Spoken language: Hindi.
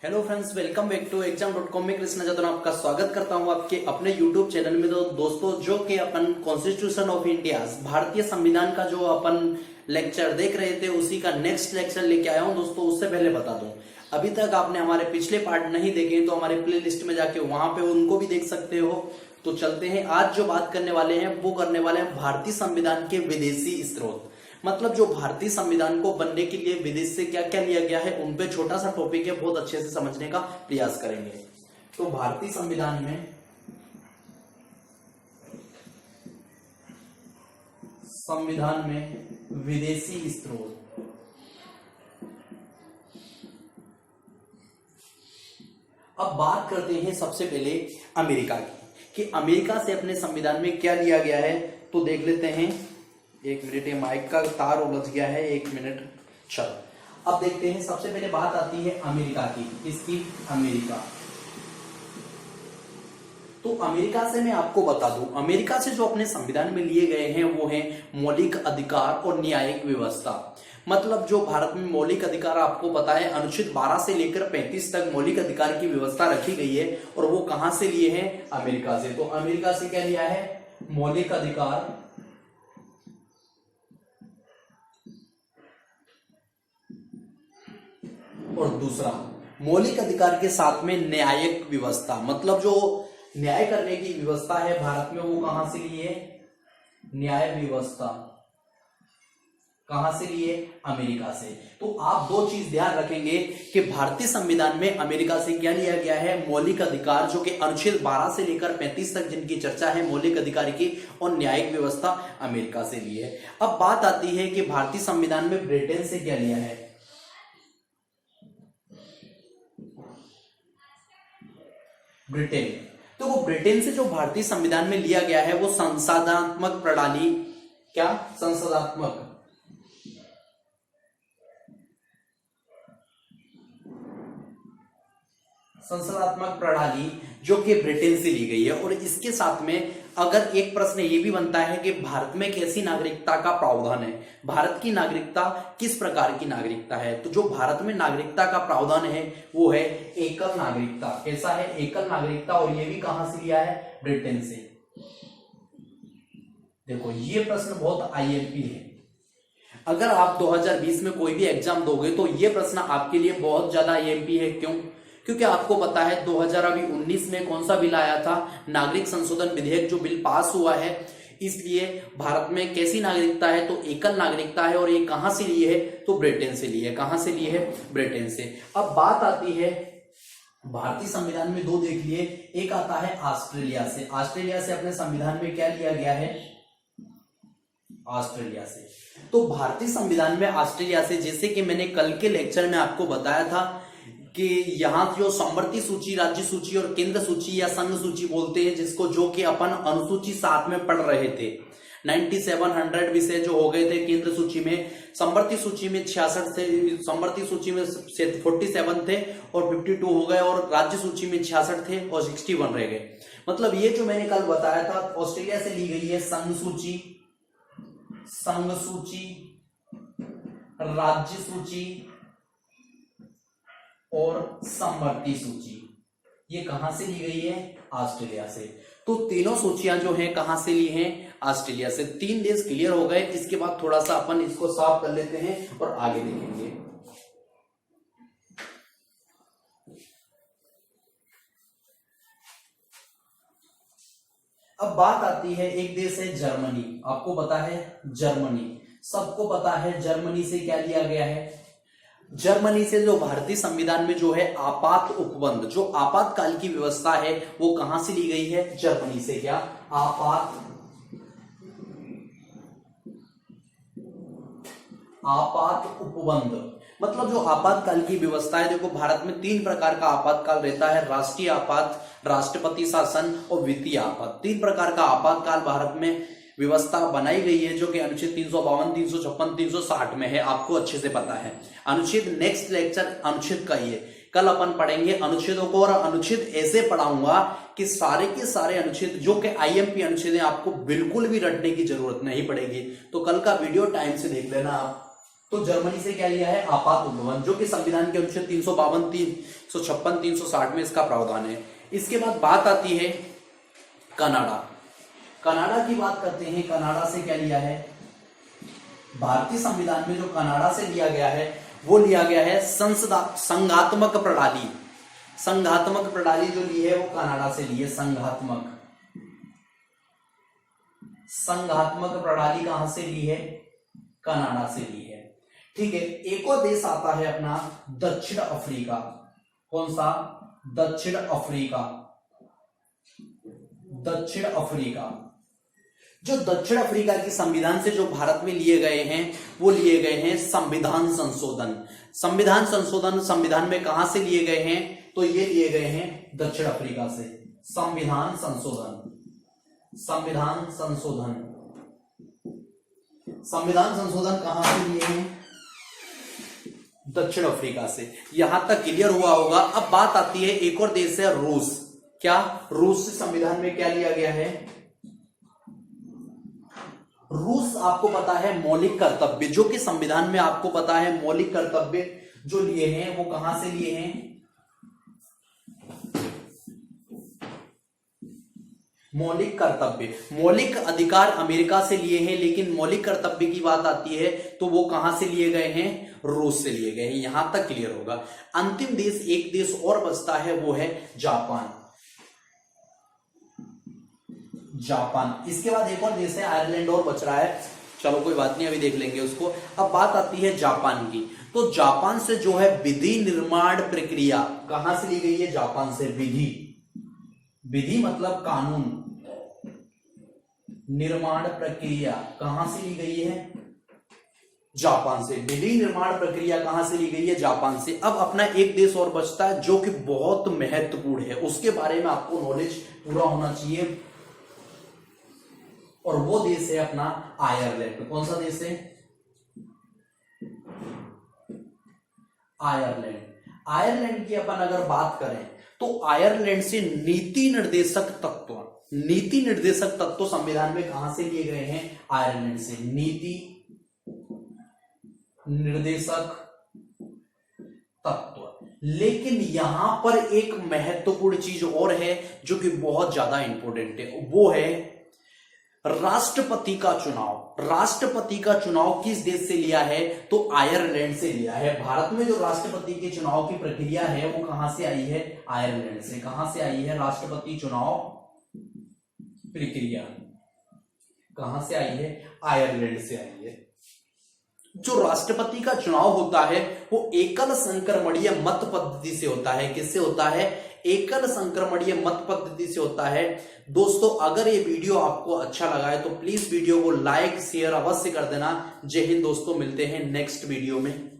Hello friends, welcome back to exam.com में कृष्णा जादव आपका स्वागत करता हूं आपके अपने यूट्यूब चैनल में। तो दोस्तों, जो कि अपन कॉन्स्टिट्यूशन ऑफ इंडिया भारतीय संविधान का जो अपन लेक्चर देख रहे थे उसी का नेक्स्ट लेक्चर लेके आया हूं। दोस्तों, उससे पहले बता दूं, अभी तक आपने हमारे पिछले पार्ट नहीं देखे तो हमारे प्ले लिस्ट में जाके वहां पे उनको भी देख सकते हो। तो चलते हैं, आज जो बात करने वाले हैं वो करने वाले हैं भारतीय संविधान के विदेशी स्रोत। मतलब जो भारतीय संविधान को बनने के लिए विदेश से क्या क्या लिया गया है उन पे छोटा सा टॉपिक है, बहुत अच्छे से समझने का प्रयास करेंगे। तो भारतीय संविधान में विदेशी स्रोत। अब बात करते हैं सबसे पहले अमेरिका की, कि अमेरिका से अपने संविधान में क्या लिया गया है। तो देख लेते हैं, एक मिनट, ये माइक का तार उलझ गया है, एक मिनट। चलो अब देखते हैं, सबसे पहले बात आती है अमेरिका की। इसकी अमेरिका, तो अमेरिका से मैं आपको बता दूं, अमेरिका से जो अपने संविधान में लिए गए हैं वो हैं मौलिक अधिकार और न्यायिक व्यवस्था। मतलब जो भारत में मौलिक अधिकार, आपको पता है अनुच्छेद 12 से लेकर 35 तक मौलिक अधिकार की व्यवस्था रखी गई है, और वो कहां से लिए हैं? अमेरिका से। तो अमेरिका से क्या लिया है? मौलिक अधिकार और दूसरा मौलिक अधिकार के साथ में न्यायिक व्यवस्था। मतलब जो न्याय करने की व्यवस्था है भारत में वो कहां से लिए? न्याय व्यवस्था कहां से लिए? अमेरिका से। तो आप दो चीज ध्यान रखेंगे कि भारतीय संविधान में अमेरिका से क्या लिया गया है? मौलिक अधिकार, जो कि अनुच्छेद 12 से लेकर 35 तक जिनकी चर्चा है मौलिक अधिकार की, और न्यायिक व्यवस्था अमेरिका से ली है। अब बात आती है कि भारतीय संविधान में ब्रिटेन से क्या लिया है? ब्रिटेन। तो वो ब्रिटेन से जो भारतीय संविधान में लिया गया है वो संसदात्मक प्रणाली, क्या? संसदात्मक प्रणाली जो कि ब्रिटेन से ली गई है। और इसके साथ में अगर एक प्रश्न ये भी बनता है कि भारत में कैसी नागरिकता का प्रावधान है, भारत की नागरिकता किस प्रकार की नागरिकता है, तो जो भारत में नागरिकता का प्रावधान है वो है एकल नागरिकता। कैसा है? एकल नागरिकता। और ये भी कहां से लिया है? ब्रिटेन से। देखो, ये प्रश्न बहुत आईएमपी है। अगर आप 2020 में कोई भी एग्जाम दोगे तो ये प्रश्न आपके लिए बहुत ज्यादा आईएमपी है। क्यों? क्योंकि आपको पता है 2019 में कौन सा बिल आया था? नागरिक संशोधन विधेयक जो बिल पास हुआ है। इसलिए भारत में कैसी नागरिकता है? तो एकल नागरिकता है। और ये कहां से लिए है? तो ब्रिटेन से लिए है। कहां से लिए है? ब्रिटेन से। अब बात आती है भारतीय संविधान में, दो देख लिए, एक आता है ऑस्ट्रेलिया से। ऑस्ट्रेलिया से अपने संविधान में क्या लिया गया है? ऑस्ट्रेलिया से। तो भारतीय संविधान में ऑस्ट्रेलिया से, जैसे कि मैंने कल के लेक्चर में आपको बताया था कि यहां जो समवर्ती सूची, राज्य सूची और केंद्र सूची या संघ सूची बोलते हैं, जिसको जो कि अपन अनुसूची 7 में पढ़ रहे थे। 9700 विषय जो हो गए थे केंद्र सूची में, समवर्ती सूची में 66 थे, समवर्ती सूची में 47 थे और 52 हो गए, और राज्य सूची में 66 थे और 61 रह गए। मतलब ये जो मैंने कल बताया था, ऑस्ट्रेलिया से ली गई है संघ सूची, राज्य सूची और समवर्ती सूची। ये कहां से ली गई है? ऑस्ट्रेलिया से। तो तीनों सूचियां जो हैं कहां से ली हैं? ऑस्ट्रेलिया से। 3 देश क्लियर हो गए। इसके बाद थोड़ा सा अपन इसको साफ कर लेते हैं और आगे देखेंगे। अब बात आती है, एक देश है जर्मनी। आपको पता है जर्मनी, सबको पता है जर्मनी से क्या लिया गया है? जर्मनी से जो भारतीय संविधान में जो है आपात उपबंध, जो आपातकाल की व्यवस्था है वो कहां से ली गई है? जर्मनी से। क्या? आपात उपबंध। मतलब जो आपातकाल की व्यवस्था है, देखो भारत में 3 प्रकार का आपातकाल रहता है: राष्ट्रीय आपात, राष्ट्रपति शासन और वित्तीय आपात। 3 प्रकार का आपातकाल भारत में व्यवस्था बनाई गई है, जो कि अनुच्छेद 352, 356, 360 में है। आपको अच्छे से पता है। अनुच्छेद, नेक्स्ट लेक्चर अनुच्छेद का ही है। कल अपन पढ़ेंगे अनुच्छेदों को, और अनुच्छेद ऐसे पढ़ाऊंगा कि सारे के सारे अनुच्छेद जो कि आईएमपी अनुच्छेद है, आपको बिल्कुल भी रटने की जरूरत नहीं पड़ेगी। तो कल का वीडियो टाइम से देख लेना आप। तो जर्मनी से क्या लिया है, आपात उल्लंघन, जो कि संविधान के अनुच्छेद 352, 356, 360 में इसका प्रावधान है। इसके बाद बात आती है कनाडा। कनाडा की बात करते हैं। कनाडा से क्या लिया है, भारतीय संविधान में जो कनाडा से लिया गया है वो लिया गया है संघात्मक प्रणाली। संघात्मक प्रणाली जो ली है वो कनाडा से ली है। संघात्मक प्रणाली कहां से ली है, कनाडा से ली है। ठीक है, एक और देश आता है अपना दक्षिण अफ्रीका। कौन सा, दक्षिण अफ्रीका। दक्षिण अफ्रीका, जो दक्षिण अफ्रीका की संविधान से जो भारत में लिए गए हैं वो लिए गए हैं संविधान संशोधन। संविधान संशोधन संविधान में कहां से लिए गए हैं, तो ये लिए गए हैं दक्षिण अफ्रीका से। संविधान संशोधन, संविधान संशोधन, संविधान संशोधन कहां से लिए हैं, दक्षिण अफ्रीका से। यहां तक क्लियर हुआ होगा। अब बात आती है एक और देश है रूस। क्या, रूस से संविधान में क्या लिया गया है, रूस आपको पता है मौलिक कर्तव्य, जो कि संविधान में आपको पता है मौलिक कर्तव्य जो लिए हैं वो कहां से लिए हैं, मौलिक कर्तव्य। मौलिक अधिकार अमेरिका से लिए हैं, लेकिन मौलिक कर्तव्य की बात आती है तो वो कहां से लिए गए हैं, रूस से लिए गए हैं। यहां तक क्लियर होगा। अंतिम देश, एक देश और बचता है, वो है जापान। जापान। इसके बाद एक और देश है आयरलैंड और बच रहा है, चलो कोई बात नहीं, अभी देख लेंगे उसको। अब बात आती है जापान की। तो जापान से जो है विधि निर्माण प्रक्रिया कहां से ली गई है, जापान से। विधि, विधि मतलब कानून, निर्माण प्रक्रिया कहां से ली गई है, जापान से। विधि निर्माण प्रक्रिया कहां से ली गई है, जापान से। अब अपना एक देश और बचता है जो कि बहुत महत्वपूर्ण है, उसके बारे में आपको नॉलेज पूरा होना चाहिए, और वो देश है अपना आयरलैंड। कौन सा देश है, आयरलैंड। आयरलैंड की अपन अगर बात करें तो आयरलैंड से नीति निर्देशक तत्व, नीति निर्देशक तत्व संविधान में कहां से लिए गए हैं, आयरलैंड से। नीति निर्देशक तत्व। लेकिन यहां पर एक महत्वपूर्ण चीज और है जो कि बहुत ज्यादा इंपॉर्टेंट है, वो है राष्ट्रपति का चुनाव। राष्ट्रपति का चुनाव किस देश से लिया है, तो आयरलैंड से लिया है। भारत में जो राष्ट्रपति के चुनाव की प्रक्रिया है वो कहां से आई है, आयरलैंड से। कहां से आई है, राष्ट्रपति चुनाव प्रक्रिया कहां से आई है, आयरलैंड से आई है। जो राष्ट्रपति का चुनाव होता है वो एकल संक्रमणीय मत पद्धति से होता है। किससे होता है, एकल संक्रमणीय मत पद्धति से होता है। दोस्तों अगर ये वीडियो आपको अच्छा लगा है तो प्लीज वीडियो को लाइक शेयर अवश्य कर देना। जय हिंद दोस्तों, मिलते हैं नेक्स्ट वीडियो में।